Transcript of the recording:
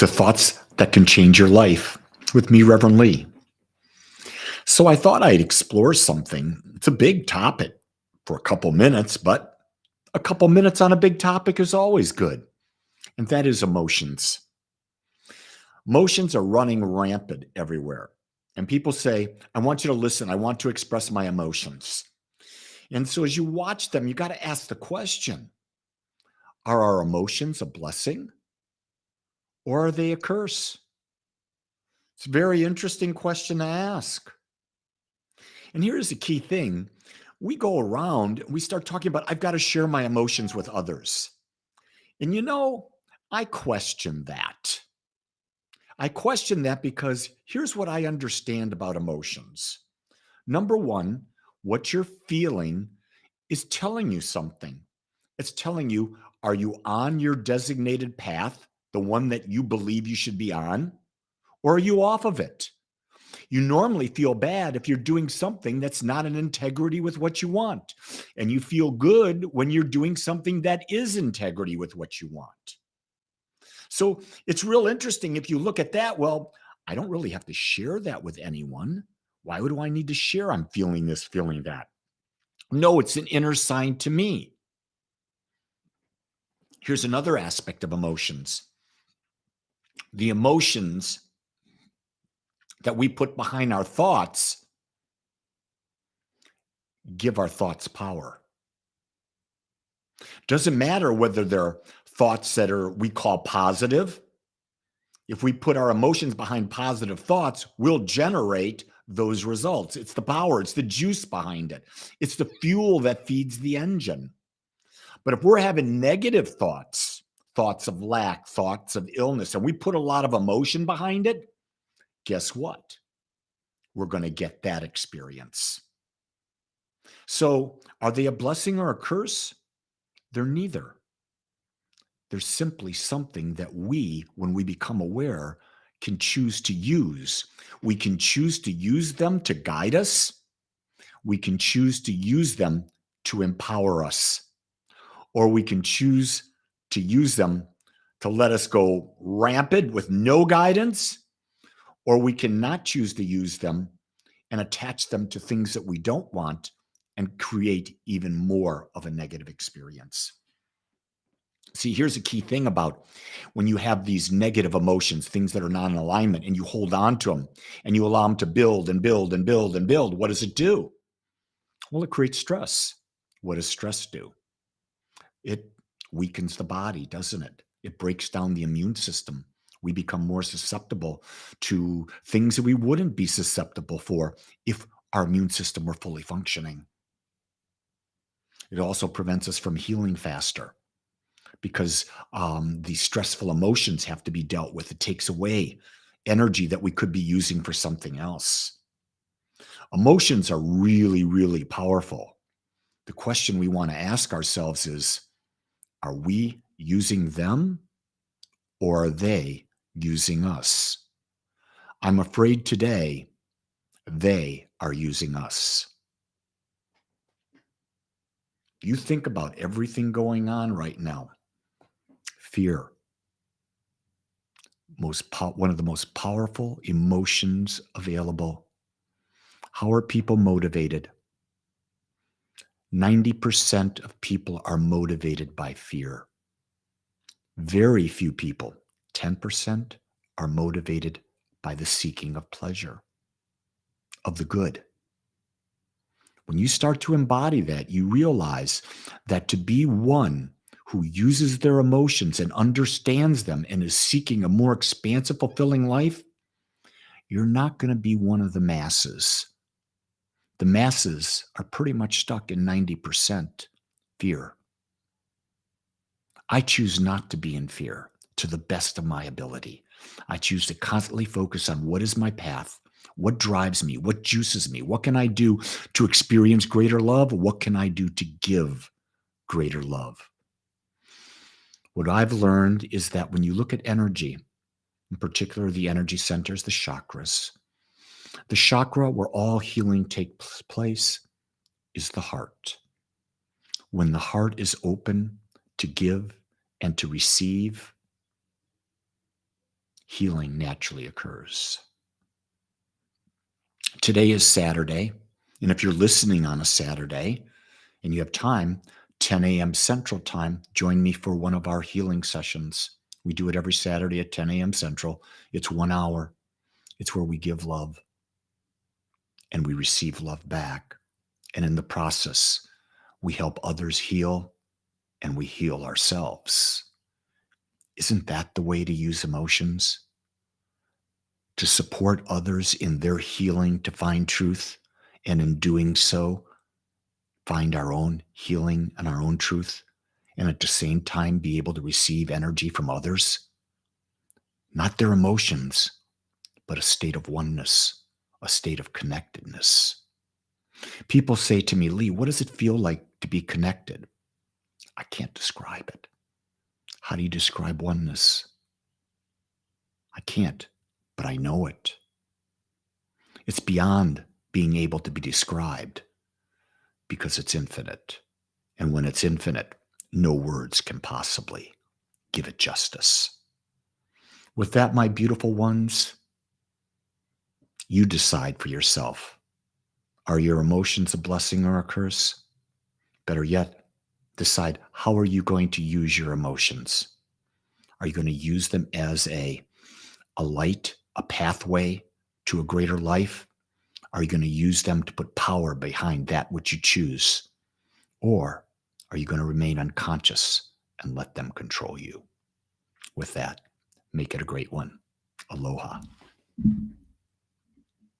to Thoughts That Can Change Your Life with me, Reverend Lee. So I thought I'd explore something. It's a big topic for a couple minutes, but a couple minutes on a big topic is always good, and that is emotions. Emotions are running rampant everywhere. And people say, I want you to listen. I want to express my emotions. And so as you watch them, you got to ask the question, are our emotions a blessing or are they a curse? It's a very interesting question to ask. And here's the key thing. We go around, we start talking about, I've got to share my emotions with others. And I question that. I question that because here's what I understand about emotions. Number one, what you're feeling is telling you something. It's telling you, are you on your designated path, the one that you believe you should be on, or are you off of it? You normally feel bad if you're doing something that's not in integrity with what you want. And you feel good when you're doing something that is integrity with what you want. So it's real interesting if you look at that. Well, I don't really have to share that with anyone. Why would I need to share? I'm feeling this, feeling that. No, it's an inner sign to me. Here's another aspect of emotions. The emotions that we put behind our thoughts give our thoughts power. Doesn't matter whether they're thoughts that we call positive. If we put our emotions behind positive thoughts, we'll generate those results. It's the power, it's the juice behind it. It's the fuel that feeds the engine. But if we're having negative thoughts, thoughts of lack, thoughts of illness, and we put a lot of emotion behind it, guess what? We're going to get that experience. So are they a blessing or a curse? They're neither. They're simply something that we, when we become aware, can choose to use. We can choose to use them to guide us. We can choose to use them to empower us. Or we can choose to use them to let us go rampant with no guidance. Or we can not choose to use them and attach them to things that we don't want and create even more of a negative experience. See, here's a key thing about when you have these negative emotions, things that are not in alignment, and you hold on to them and you allow them to build and build and build and build. What does it do? Well, it creates stress. What does stress do? It weakens the body, doesn't it? It breaks down the immune system. We become more susceptible to things that we wouldn't be susceptible for if our immune system were fully functioning. It also prevents us from healing faster because these stressful emotions have to be dealt with. It takes away energy that we could be using for something else. Emotions are really, really powerful. The question we want to ask ourselves is, are we using them or are they using us? I'm afraid today they are using us. You think about everything going on right now. Fear, one of the most powerful emotions available. How are people motivated? 90% of people are motivated by fear. Very few people, 10%, are motivated by the seeking of pleasure, of the good. When you start to embody that, you realize that to be one who uses their emotions and understands them and is seeking a more expansive, fulfilling life, you're not going to be one of the masses. The masses are pretty much stuck in 90% fear. I choose not to be in fear to the best of my ability. I choose to constantly focus on what is my path, what drives me, what juices me, what can I do to experience greater love, what can I do to give greater love. What I've learned is that when you look at energy, in particular the energy centers, the chakras, the chakra where all healing takes place is the heart. When the heart is open to give and to receive, healing naturally occurs. Today is Saturday, and if you're listening on a Saturday and you have time, 10 a.m. Central Time, join me for one of our healing sessions. We do it every Saturday at 10 a.m. Central. It's 1 hour. It's where we give love and we receive love back. And in the process, we help others heal and we heal ourselves. Isn't that the way to use emotions? To support others in their healing to find truth, and in doing so, find our own healing and our own truth, and at the same time be able to receive energy from others? Not their emotions, but a state of oneness, a state of connectedness. People say to me, Lee, what does it feel like to be connected? I can't describe it. How do you describe oneness? I can't, but I know it. It's beyond being able to be described because it's infinite. And when it's infinite, no words can possibly give it justice. With that, my beautiful ones, you decide for yourself. Are your emotions a blessing or a curse? Better yet, decide how are you going to use your emotions? Are you going to use them as a light, a pathway to a greater life? Are you going to use them to put power behind that which you choose? Or are you going to remain unconscious and let them control you? With that, make it a great one. Aloha.